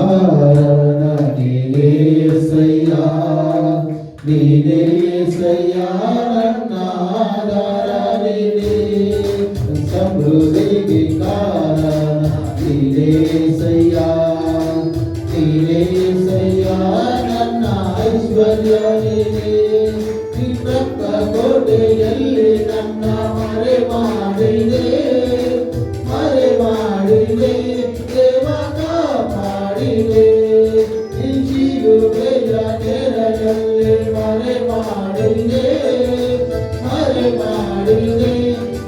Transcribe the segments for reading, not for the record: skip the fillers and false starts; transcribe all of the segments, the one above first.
కారణ నీవేసయ్యా నీవేసయ్యా నన్నాదరణిని సమృద్ధికి కారణ నీవేసయ్యా నీవేసయ్యా నన్న ಐಶ್ವರ್ಯನಿಗೆ ನಿನ್ನ ಕೋಟೆಯಲ್ಲಿ ನನ್ನ ಮರೆ ಮಾಡಿದೆ ದೇವಕ ಮಾಡಿದೆ ಶಿಲುಬೆಯ ನೆರಳಲ್ಲಿ ಮರೆ ಮಾಡಿದೆ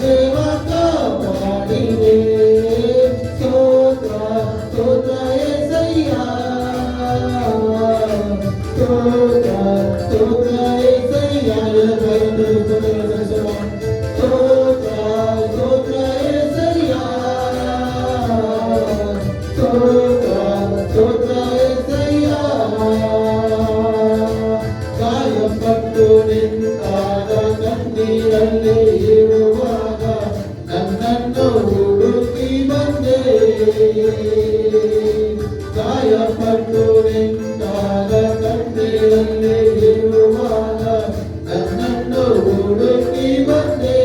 ದೇವಕ ಮಾಡಿದೆ ಸ್ತೋತ್ರ ಸ್ತೋತ್ರ యేసయ్య ಸ್ತೋತ್ರ ಸ್ತೋತ್ರ యేసయ్య ಗಾಯಪಟ್ಟು ನಿಂತಾಗ ಕಣ್ಣೀರಲ್ಲಿ ಇರುವಾಗ ನನ್ನನ್ನು ಹುಡುಕಿ ಬಂದೆ ಗಾಯಪಟ್ಟು ನಿಂತಾಗ ಕಣ್ಣೀರಲ್ಲಿ ಇರುವಾಗ ನನ್ನನ್ನು ಹುಡುಕಿ ಬಂದೆ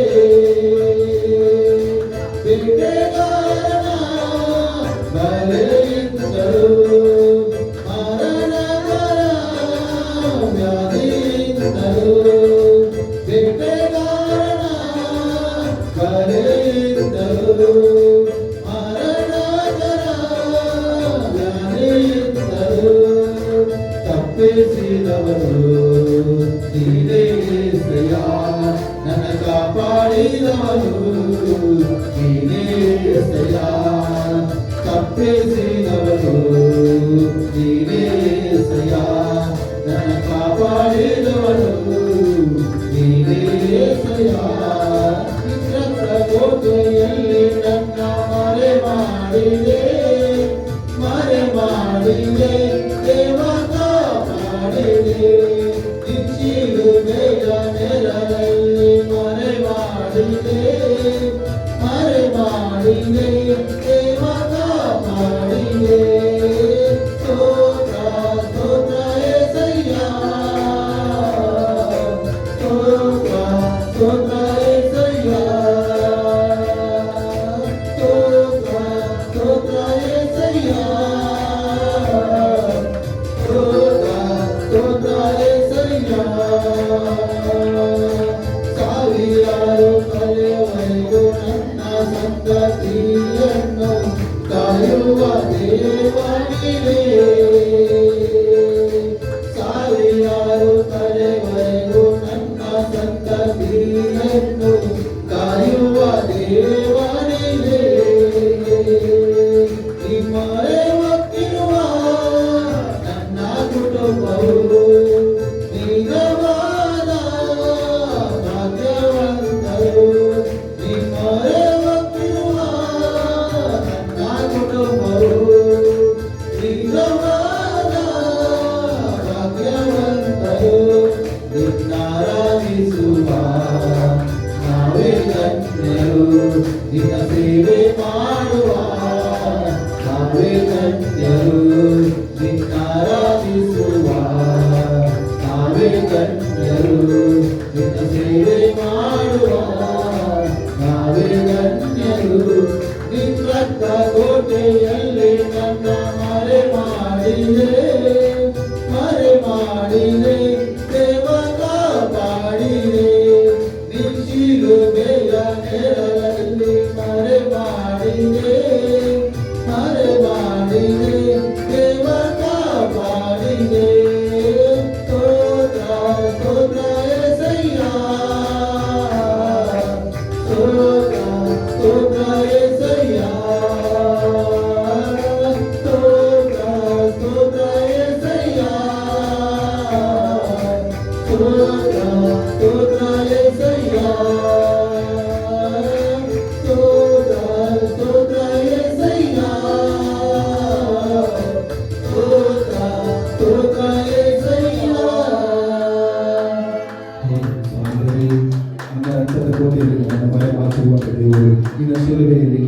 ಬಲೆಯಿಂದಲೂ ಮರಣಕರ ವ್ಯಾಧಿಯಿಂದಲೂ ಬಿಟ್ಟೆಗಾರನ ಬಲೆಯಿಂದಲೂ ಮರಣಕರ ವ್ಯಾಧಿಯಿಂದಲೂ ತಪ್ಪಿಸಿದವರು ನೀನೇ యేసయ్ಯಾ ನನ್ನ ಕಾಪಾಡಿದವರು ನೀನೇ యేసయ్ಯಾ ತಪ್ಪಿಸಿದವರು ನೀನೇ యేసయ్ಯಾ ನನ್ನ ಕಾಪಾಡಿದವರು ನೀನೇ యేసయ్ಯಾ ನಿನ್ನ ಕೋಟೆಯಲ್ಲಿ ನನ್ನ ಮರೆ ಮಾಡಿದೆ ದೇವಕ ಮಾಡಿದೆ ಶಿಲುಬೆಯ ನೆರಳಲ್ಲಿ ಮರೆ ಮಾಡಿದೆ ದೇವಕ ಮಾಡಿದೆ ಸ್ತೋತ್ರ ಸ್ತೋತ್ರ యేసయ్య ಸ್ತೋತ್ರ ಸ್ತೋತ್ರ యేసయ్య ಸ್ತೋತ್ರ ಸ್ತೋತ್ರ యేసయ్య ಸ್ತೋತ್ರ ಸ್ತೋತ್ರ యేసయ్య ಸಾವಿರಾರು ಕಲೆವರೆಗೂ ನನ್ನ ಸಂತತಿಯನ್ನು ಕಾಯುವ ದೇವನಿಗೆ ಸಾವಿರಾರು ಕಲೆವರೆಗೂ ನನ್ನ ಸಂತತಿಯನ್ನು ಕಾಯುವ ದೇವನಿಗೆ ನಿಮ್ಮರೆ ಒಕ್ಕಿರುವ ನನ್ನ ಕುಟುಂಬವು ನಿಜವಾದ ಭಾಗ್ಯವಂತರು ನಿಮ್ಮರೆ ಒಕ್ಕಿರುವ ನನ್ನ ಕುಟುಂಬವು ನಿಜವಾದ ಭಾಗ್ಯವಂತರು ನಿನ್ನಾರಾಧಿಸುವ ನಾವೇ ಧನ್ಯರು ನಿನ್ನ ಸೇವೆ ಮಾಡುವ ನಾವೇ ಧನ್ಯರು ನಿನ್ನಾರಾಧಿಸುವ ನಾವೇ ಧನ್ಯರು ನಿನ್ನ ಸೇವೆ ಮಾಡುವ ನಾವೇ ಧನ್ಯರು ನಿನ್ನ ಕೋಟೆಯಲ್ಲಿ ನನ್ನ ಮರೆ ಮಾಡಿದೆ ದೇವಕ ಮಾಡಿದೆ ಶಿಲುಬೆಯ ನೆರಳಲ್ಲಿ ಮರೆ ಮಾಡಿದೆ ದೇವಕ ಮಾಡಿದೆ ಸ್ತೋತ್ರ ಸ್ತೋತ್ರ యేసయ్య ಸ್ತೋತ್ರ ಸ್ತೋತ್ರ యేసయ్య ಸ್ತೋತ್ರ ಸ್ತೋತ್ರ యేసయ్య ಸ್ತೋತ್ರ ಸ್ತೋತ್ರ యేసయ్య ಸ್ತೋತ್ರ ಸ್ತೋತ್ರ యేసయ్య ಸ್ತೋತ್ರ ಸ್ತೋತ್ರ యేసయ్య ಕೋಟೆಯಲ್ಲಿ ನನ್ನ ಮನೆ ಮಾತುವಂತ ದೇವರು ನಿನ್ನ ಶಿಲುಬೆಯಲ್ಲಿ